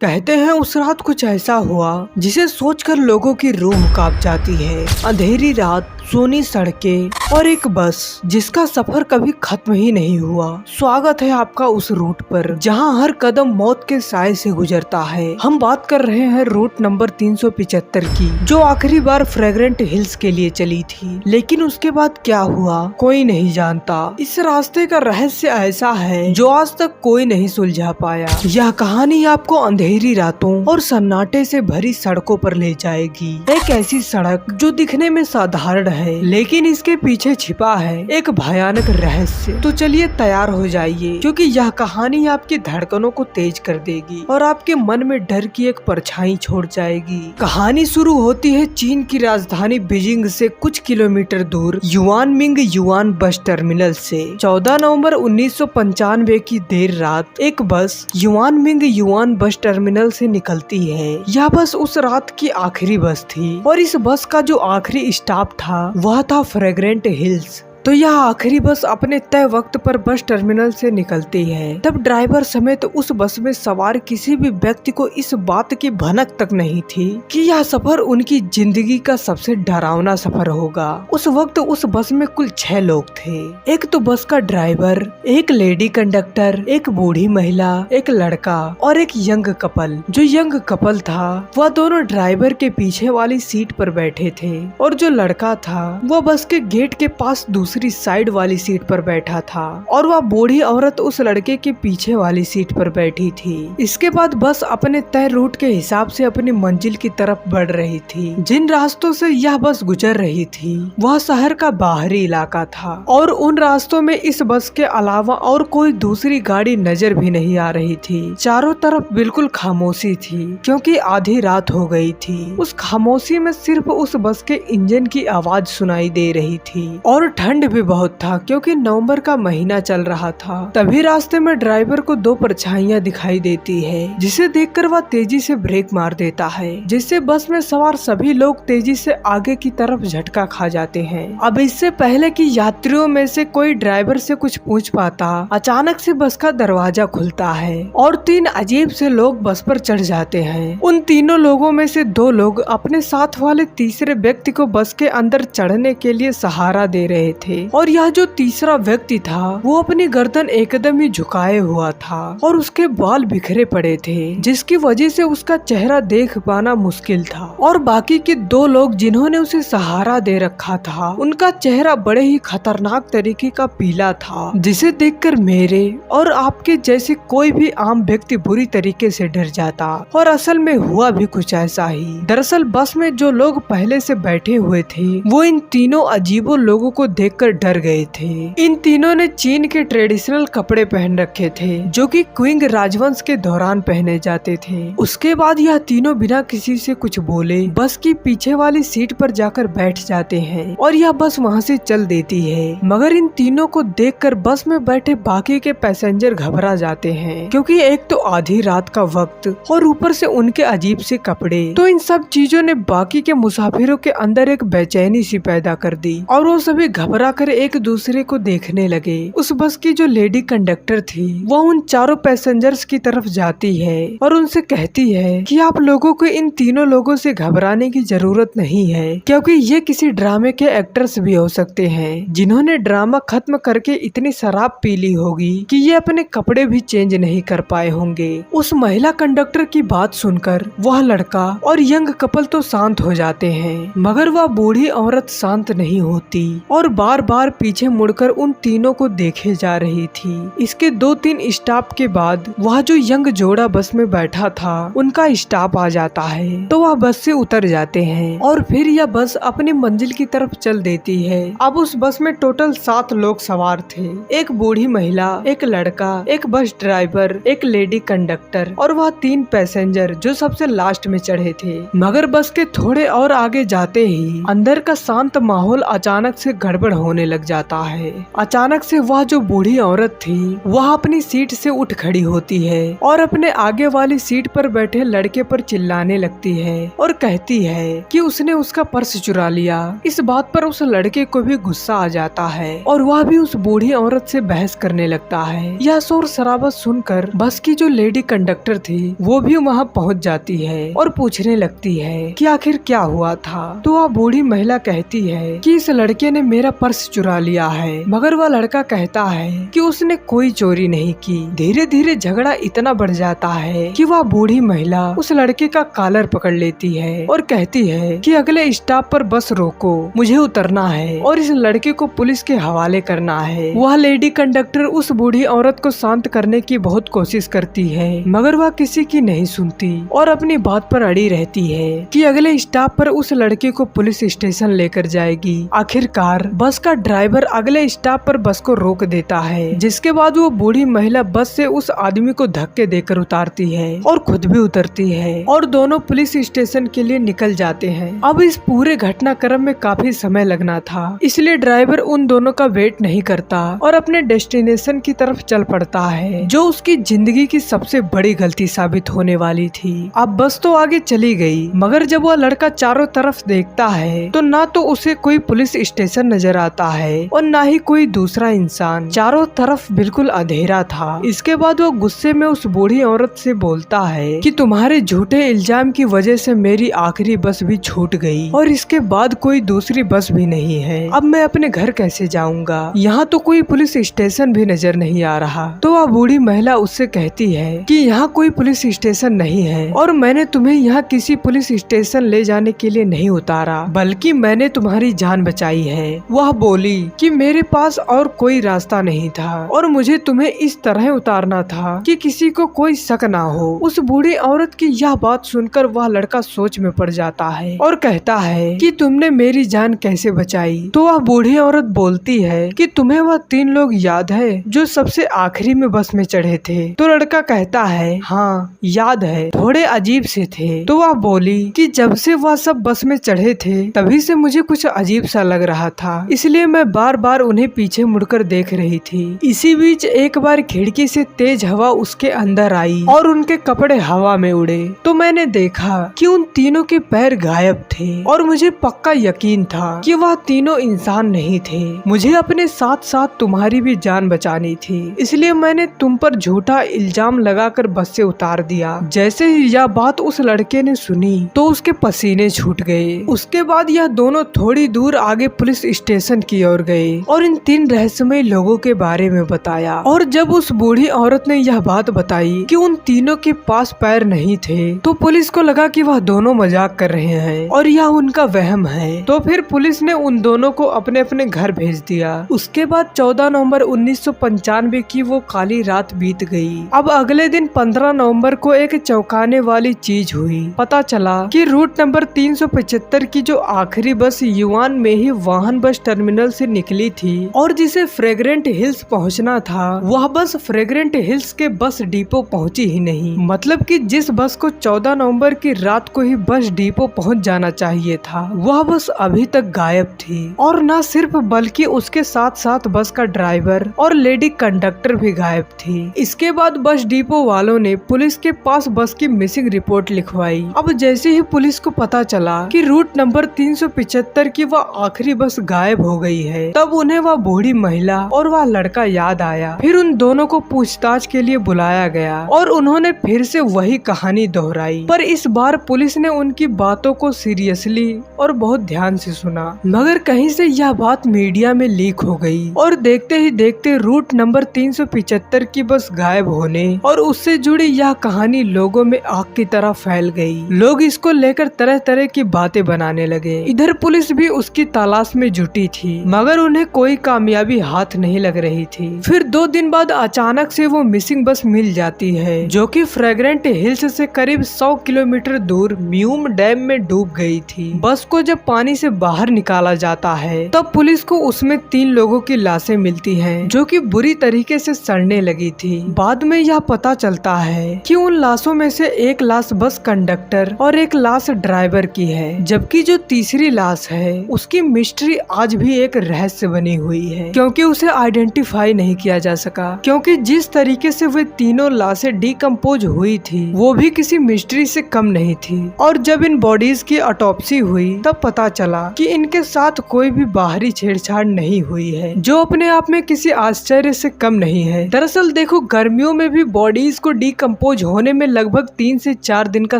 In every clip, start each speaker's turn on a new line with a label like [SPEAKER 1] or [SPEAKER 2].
[SPEAKER 1] कहते हैं उस रात कुछ ऐसा हुआ जिसे सोचकर लोगों की रूह कांप जाती है। अंधेरी रात, सूनी सड़कें और एक बस जिसका सफर कभी खत्म ही नहीं हुआ। स्वागत है आपका उस रूट पर जहां हर कदम मौत के साए से गुजरता है। हम बात कर रहे हैं रूट नंबर 375 की, जो आखिरी बार फ्रेग्रेंट हिल्स के लिए चली थी। लेकिन उसके बाद क्या हुआ कोई नहीं जानता। इस रास्ते का रहस्य ऐसा है जो आज तक कोई नहीं सुलझा पाया। यह कहानी आपको अंधेरी रातों और सन्नाटे से भरी सड़कों पर ले जाएगी। एक ऐसी सड़क जो दिखने में साधारण है लेकिन इसके पीछे छिपा है एक भयानक रहस्य। तो चलिए तैयार हो जाइए, क्योंकि यह कहानी आपकी धड़कनों को तेज कर देगी और आपके मन में डर की एक परछाई छोड़ जाएगी। कहानी शुरू होती है चीन की राजधानी बीजिंग से कुछ किलोमीटर दूर युआनमिंग युआन बस टर्मिनल से। 14 नवंबर 1995 की देर रात एक बस युआनमिंग युआन बस टर्मिनल से निकलती है। यह बस उस रात की आखिरी बस थी और इस बस का जो आखिरी स्टॉप था वह था फ्रेग्रेंट हिल्स। तो यह आखिरी बस अपने तय वक्त पर बस टर्मिनल से निकलती है। तब ड्राइवर समेत उस बस में सवार किसी भी व्यक्ति को इस बात की भनक तक नहीं थी कि यह सफर उनकी जिंदगी का सबसे डरावना सफर होगा। उस वक्त उस बस में कुल 6 लोग थे। एक तो बस का ड्राइवर, एक लेडी कंडक्टर, एक बूढ़ी महिला, एक लड़का और एक यंग कपल। जो यंग कपल था वह दोनों ड्राइवर के पीछे वाली सीट पर बैठे थे और जो लड़का था वह बस के गेट के पास दूसरी साइड वाली सीट पर बैठा था और वह बूढ़ी औरत उस लड़के के पीछे वाली सीट पर बैठी थी। इसके बाद बस अपने तय रूट के हिसाब से अपनी मंजिल की तरफ बढ़ रही थी। जिन रास्तों से यह बस गुजर रही थी वह शहर का बाहरी इलाका था और उन रास्तों में इस बस के अलावा और कोई दूसरी गाड़ी नजर भी नहीं आ रही थी। चारों तरफ बिल्कुल खामोशी थी क्योंकि आधी रात हो गई थी। उस खामोशी में सिर्फ उस बस के इंजन की आवाज सुनाई दे रही थी और ठंड भी बहुत था क्योंकि नवंबर का महीना चल रहा था। तभी रास्ते में ड्राइवर को 2 परछाइयां दिखाई देती है, जिसे देखकर वह तेजी से ब्रेक मार देता है, जिससे बस में सवार सभी लोग तेजी से आगे की तरफ झटका खा जाते हैं। अब इससे पहले कि यात्रियों में से कोई ड्राइवर से कुछ पूछ पाता, अचानक से बस का दरवाजा खुलता है और 3 अजीब से लोग बस पर चढ़ जाते हैं। उन तीनों लोगों में से 2 लोग अपने साथ वाले तीसरे व्यक्ति को बस के अंदर चढ़ने के लिए सहारा दे रहे थे और यह जो तीसरा व्यक्ति था वो अपनी गर्दन एकदम ही झुकाए हुआ था और उसके बाल बिखरे पड़े थे, जिसकी वजह से उसका चेहरा देख पाना मुश्किल था। और बाकी के 2 लोग जिन्होंने उसे सहारा दे रखा था उनका चेहरा बड़े ही खतरनाक तरीके का पीला था, जिसे देखकर मेरे और आपके जैसे कोई भी आम व्यक्ति बुरी तरीके से डर जाता। और असल में हुआ भी कुछ ऐसा ही। दरअसल बस में जो लोग पहले से बैठे हुए थे वो इन तीनों अजीबों लोगों को देखकर डर गए थे। इन तीनों ने चीन के ट्रेडिशनल कपड़े पहन रखे थे जो कि क्विंग राजवंश के दौरान पहने जाते थे। उसके बाद यह तीनों बिना किसी से कुछ बोले बस की पीछे वाली सीट पर जाकर बैठ जाते हैं और यह बस वहां से चल देती है। मगर इन तीनों को देखकर बस में बैठे बाकी के पैसेंजर घबरा जाते हैं, क्योंकि एक तो आधी रात का वक्त और ऊपर से उनके अजीब से कपड़े। तो इन सब चीजों ने बाकी के मुसाफिरों के अंदर एक बेचैनी सी पैदा कर दी और वो सभी घबरा कर एक दूसरे को देखने लगे। उस बस की जो लेडी कंडक्टर थी वो उन चारों पैसेंजर्स की तरफ जाती है और उनसे कहती है कि आप लोगों को इन तीनों लोगों से घबराने की जरूरत नहीं है, क्योंकि ये किसी ड्रामे के एक्टर्स भी हो सकते हैं जिन्होंने ड्रामा खत्म करके इतनी शराब पी ली होगी कि ये अपने कपड़े भी चेंज नहीं कर पाए होंगे। उस महिला कंडक्टर की बात सुनकर वह लड़का और यंग कपल तो शांत हो जाते हैं, मगर वह बूढ़ी औरत शांत नहीं होती और बार बार पीछे मुड़कर उन तीनों को देखे जा रही थी। इसके 2-3 स्टॉप के बाद वह जो यंग जोड़ा बस में बैठा था उनका स्टॉप आ जाता है, तो वह बस से उतर जाते हैं और फिर यह बस अपनी मंजिल की तरफ चल देती है। अब उस बस में टोटल 7 लोग सवार थे, एक बूढ़ी महिला, एक लड़का, एक बस ड्राइवर, एक लेडी कंडक्टर और वह 3 पैसेंजर जो सबसे लास्ट में चढ़े थे। मगर बस के थोड़े और आगे जाते ही अंदर का शांत माहौल अचानक से गड़बड़ होने होने लग जाता है। अचानक से वह जो बूढ़ी औरत थी वह अपनी सीट से उठ खड़ी होती है और अपने आगे वाली सीट पर बैठे लड़के पर चिल्लाने लगती है और कहती है कि उसने उसका पर्स चुरा लिया। इस बात पर उस लड़के को भी गुस्सा आ जाता है और वह भी उस बूढ़ी औरत से बहस करने लगता है। यह शोर शराबा सुनकर बस की जो लेडी कंडक्टर थी वो भी वहाँ पहुँच जाती है और पूछने लगती है कि आखिर क्या हुआ था। तो वह बूढ़ी महिला कहती है कि इस लड़के ने मेरा पर्स चुरा लिया है, मगर वह लड़का कहता है कि उसने कोई चोरी नहीं की। धीरे धीरे झगड़ा इतना बढ़ जाता है कि वह बूढ़ी महिला उस लड़के का कॉलर पकड़ लेती है और कहती है कि अगले स्टॉप पर बस रोको, मुझे उतरना है और इस लड़के को पुलिस के हवाले करना है। वह लेडी कंडक्टर उस बूढ़ी औरत को शांत करने की बहुत कोशिश करती है, मगर वह किसी की नहीं सुनती और अपनी बात पर अड़ी रहती है कि अगले स्टॉप पर उस लड़के को पुलिस स्टेशन लेकर जाएगी। आखिरकार बस का ड्राइवर अगले स्टॉप पर बस को रोक देता है, जिसके बाद वो बूढ़ी महिला बस से उस आदमी को धक्के देकर उतारती है और खुद भी उतरती है और दोनों पुलिस स्टेशन के लिए निकल जाते हैं। अब इस पूरे घटनाक्रम में काफी समय लगना था, इसलिए ड्राइवर उन दोनों का वेट नहीं करता और अपने डेस्टिनेशन की तरफ चल पड़ता है, जो उसकी जिंदगी की सबसे बड़ी गलती साबित होने वाली थी। अब बस तो आगे चली गई, मगर जब वह लड़का चारों तरफ देखता है तो ना तो उसे कोई पुलिस स्टेशन नजर आता है और ना ही कोई दूसरा इंसान। चारों तरफ बिल्कुल अंधेरा था। इसके बाद वो गुस्से में उस बूढ़ी औरत से बोलता है कि तुम्हारे झूठे इल्जाम की वजह से मेरी आखिरी बस भी छूट गई और इसके बाद कोई दूसरी बस भी नहीं है। अब मैं अपने घर कैसे जाऊंगा? यहाँ तो कोई पुलिस स्टेशन भी नजर नहीं आ रहा। तो वह बूढ़ी महिला उससे कहती है कि यहाँ कोई पुलिस स्टेशन नहीं है और मैंने तुम्हें यहाँ किसी पुलिस स्टेशन ले जाने के लिए नहीं उतारा, बल्कि मैंने तुम्हारी जान बचाई है। वह बोली कि मेरे पास और कोई रास्ता नहीं था और मुझे तुम्हें इस तरह उतारना था कि किसी को कोई शक ना हो। उस बूढ़ी औरत की यह बात सुनकर वह लड़का सोच में पड़ जाता है और कहता है कि तुमने मेरी जान कैसे बचाई? तो वह बूढ़ी औरत बोलती है कि तुम्हें वह 3 लोग याद है जो सबसे आखिरी में बस में चढ़े थे? तो लड़का कहता है हाँ याद है, थोड़े अजीब से थे। तो वह बोली कि जब से वह सब बस में चढ़े थे तभी से मुझे कुछ अजीब सा लग रहा था, इसलिए मैं बार बार उन्हें पीछे मुड़कर देख रही थी। इसी बीच एक बार खिड़की से तेज हवा उसके अंदर आई और उनके कपड़े हवा में उड़े। तो मैंने देखा कि उन तीनों के पैर गायब थे और मुझे पक्का यकीन था कि वह तीनों इंसान नहीं थे। मुझे अपने साथ साथ तुम्हारी भी जान बचानी थी, इसलिए मैंने तुम पर झूठा इल्जाम लगाकर बस से उतार दिया। जैसे ही यह बात उस लड़के ने सुनी तो उसके पसीने छूट गए। उसके बाद यह दोनों थोड़ी दूर आगे पुलिस स्टेशन की ओर गए और इन 3 रहस्यमय लोगों के बारे में बताया। और जब उस बूढ़ी औरत ने यह बात बताई कि उन तीनों के पास पैर नहीं थे तो पुलिस को लगा कि वह दोनों मजाक कर रहे हैं और यह उनका वहम है। तो फिर पुलिस ने उन दोनों को अपने अपने घर भेज दिया। उसके बाद 14 नवंबर 1995 की वो काली रात बीत गई। अब अगले दिन 15 नवंबर को एक चौंकाने वाली चीज हुई। पता चला कि रूट नंबर 375 की जो आखिरी बस युआन में ही वाहन बस टर्मिनल से निकली थी और जिसे फ्रेग्रेंट हिल्स पहुंचना था, वह बस फ्रेग्रेंट हिल्स के बस डिपो पहुंची ही नहीं। मतलब कि जिस बस को 14 नवंबर की रात को ही बस डिपो पहुंच जाना चाहिए था, वह बस अभी तक गायब थी। और न सिर्फ बल्कि उसके साथ साथ बस का ड्राइवर और लेडी कंडक्टर भी गायब थी। इसके बाद बस डिपो वालों ने पुलिस के पास बस की मिसिंग रिपोर्ट लिखवाई। अब जैसे ही पुलिस को पता चला कि रूट नंबर 375 की वह आखिरी बस गायब हो गई है, तब उन्हें वह बूढ़ी महिला और वह लड़का याद आया। फिर उन दोनों को पूछताछ के लिए बुलाया गया और उन्होंने फिर से वही कहानी दोहराई, पर इस बार पुलिस ने उनकी बातों को सीरियसली और बहुत ध्यान से सुना। मगर कहीं से यह बात मीडिया में लीक हो गई और देखते ही देखते रूट नंबर 375 की बस गायब होने और उससे जुड़ी यह कहानी लोगों में आग की तरह फैल गई। लोग इसको लेकर तरह तरह की बातें बनाने लगे। इधर पुलिस भी उसकी तलाश में जुटी थी, मगर उन्हें कोई कामयाबी हाथ नहीं लग रही थी। फिर 2 दिन बाद अचानक से वो मिसिंग बस मिल जाती है, जो कि फ्रेग्रेंट हिल्स से करीब 100 किलोमीटर दूर म्यूम डैम में डूब गई थी। बस को जब पानी से बाहर निकाला जाता है तब पुलिस को उसमें 3 लोगों की लाशें मिलती हैं, जो कि बुरी तरीके से सड़ने लगी थी। बाद में यह पता चलता है कि उन लाशों में से एक लाश बस कंडक्टर और एक लाश ड्राइवर की है, जबकि जो तीसरी लाश है उसकी मिस्ट्री आज भी भी एक रहस्य बनी हुई है, क्योंकि उसे आइडेंटिफाई नहीं किया जा सका, क्योंकि जिस तरीके से वे तीनों लाशें डिकम्पोज हुई थी वो भी किसी मिस्ट्री से कम नहीं थी। और जब इन बॉडीज की ऑटोप्सी हुई तब पता चला कि इनके साथ कोई भी बाहरी छेड़छाड़ नहीं हुई है, जो अपने आप में किसी आश्चर्य से कम नहीं है। दरअसल देखो, गर्मियों में भी बॉडीज को डिकम्पोज होने में लगभग 3 से 4 दिन का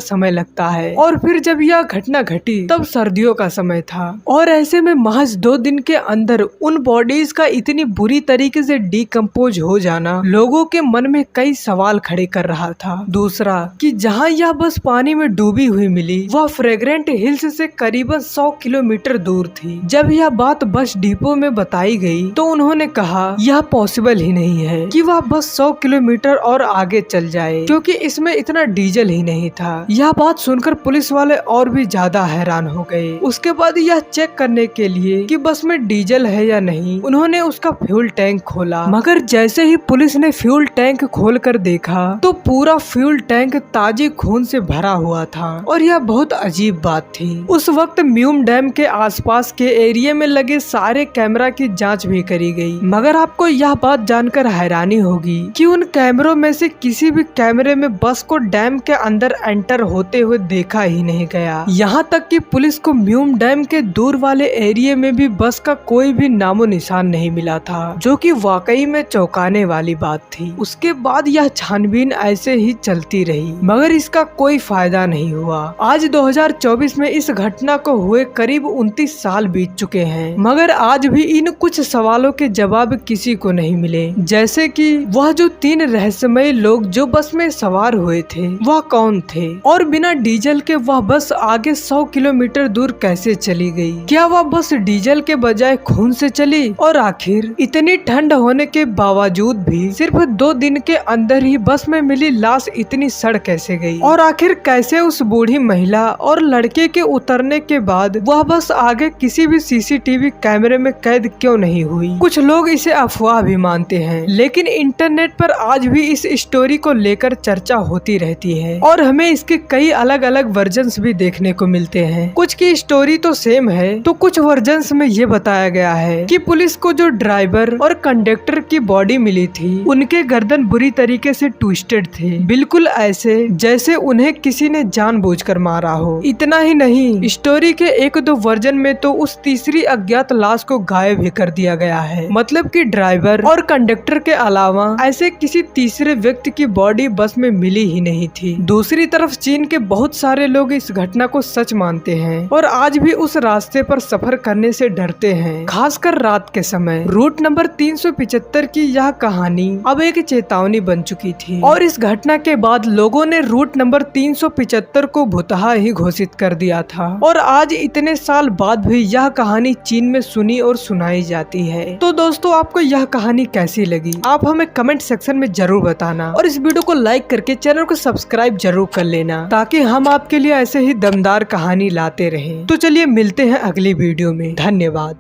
[SPEAKER 1] समय लगता है, और फिर जब यह घटना घटी तब सर्दियों का समय था, और ऐसे में महज 2 दिन के अंदर उन बॉडीज का इतनी बुरी तरीके से डिकम्पोज हो जाना लोगों के मन में कई सवाल खड़े कर रहा था। दूसरा कि जहां यह बस पानी में डूबी हुई मिली वह फ्रेग्रेंट हिल्स से करीबन 100 किलोमीटर दूर थी। जब यह बात बस डिपो में बताई गई तो उन्होंने कहा यह पॉसिबल ही नहीं है कि वह बस 100 किलोमीटर और आगे चल जाए, क्योंकि इसमें इतना डीजल ही नहीं था। यह बात सुनकर पुलिस वाले और भी ज्यादा हैरान हो गए। उसके बाद यह चेक करने के लिए कि बस में डीजल है या नहीं, उन्होंने उसका फ्यूल टैंक खोला, मगर जैसे ही पुलिस ने फ्यूल टैंक खोल कर देखा तो पूरा फ्यूल टैंक ताजे खून से भरा हुआ था। और यह बहुत अजीब बात थी। उस वक्त म्यूम डैम के आसपास के एरिया में लगे सारे कैमरा की जांच भी करी गई, मगर आपको यह बात जानकर हैरानी होगी कि उन कैमरों में से किसी भी कैमरे में बस को डैम के अंदर एंटर होते हुए देखा ही नहीं गया। यहाँ तक कि पुलिस को म्यूम डैम के दूर वाले एरिया में भी बस का कोई भी नामो निशान नहीं मिला था, जो कि वाकई में चौंकाने वाली बात थी। उसके बाद यह छानबीन ऐसे ही चलती रही, मगर इसका कोई फायदा नहीं हुआ। आज 2024 में इस घटना को हुए करीब 29 साल बीत चुके हैं, मगर आज भी इन कुछ सवालों के जवाब किसी को नहीं मिले। जैसे कि वह जो 3 रहस्यमय लोग जो बस में सवार हुए थे वह कौन थे, और बिना डीजल के वह बस आगे 100 किलोमीटर दूर कैसे चली गई। क्या वह बस डीजल के बजाय खून से चली, और आखिर इतनी ठंड होने के बावजूद भी सिर्फ 2 दिन के अंदर ही बस में मिली लाश इतनी सड़ कैसे गई, और आखिर कैसे उस बूढ़ी महिला और लड़के के उतरने के बाद वह बस आगे किसी भी सीसीटीवी कैमरे में कैद क्यों नहीं हुई। कुछ लोग इसे अफवाह भी मानते हैं, लेकिन इंटरनेट पर आज भी इस स्टोरी को लेकर चर्चा होती रहती है, और हमें इसके कई अलग अलग वर्जन्स भी देखने को मिलते हैं। कुछ की स्टोरी तो सेम है, तो कुछ वर्जन्स में ये बताया गया है कि पुलिस को जो ड्राइवर और कंडक्टर की बॉडी मिली थी उनके गर्दन बुरी तरीके से ट्विस्टेड थे, बिल्कुल ऐसे जैसे उन्हें किसी ने जानबूझकर मारा हो। इतना ही नहीं, स्टोरी के 1-2 वर्जन में तो उस तीसरी अज्ञात लाश को गायब भी कर दिया गया है। मतलब कि ड्राइवर और कंडक्टर के अलावा ऐसे किसी तीसरे व्यक्ति की बॉडी बस में मिली ही नहीं थी। दूसरी तरफ चीन के बहुत सारे लोग इस घटना को सच मानते हैं और आज भी उस रास्ते पर सफर करने से डरते हैं, खासकर रात के समय। रूट नंबर 375 की यह कहानी अब एक चेतावनी बन चुकी थी, और इस घटना के बाद लोगों ने रूट नंबर 375 को भुतहा ही घोषित कर दिया था, और आज इतने साल बाद भी यह कहानी चीन में सुनी और सुनाई जाती है। तो दोस्तों, आपको यह कहानी कैसी लगी आप हमें कमेंट सेक्शन में जरूर बताना, और इस वीडियो को लाइक करके चैनल को सब्सक्राइब जरूर कर लेना, ताकि हम आपके लिए ऐसे ही दमदार कहानी लाते रहें। तो चलिए मिलते हैं अगली वीडियो में। धन्यवाद।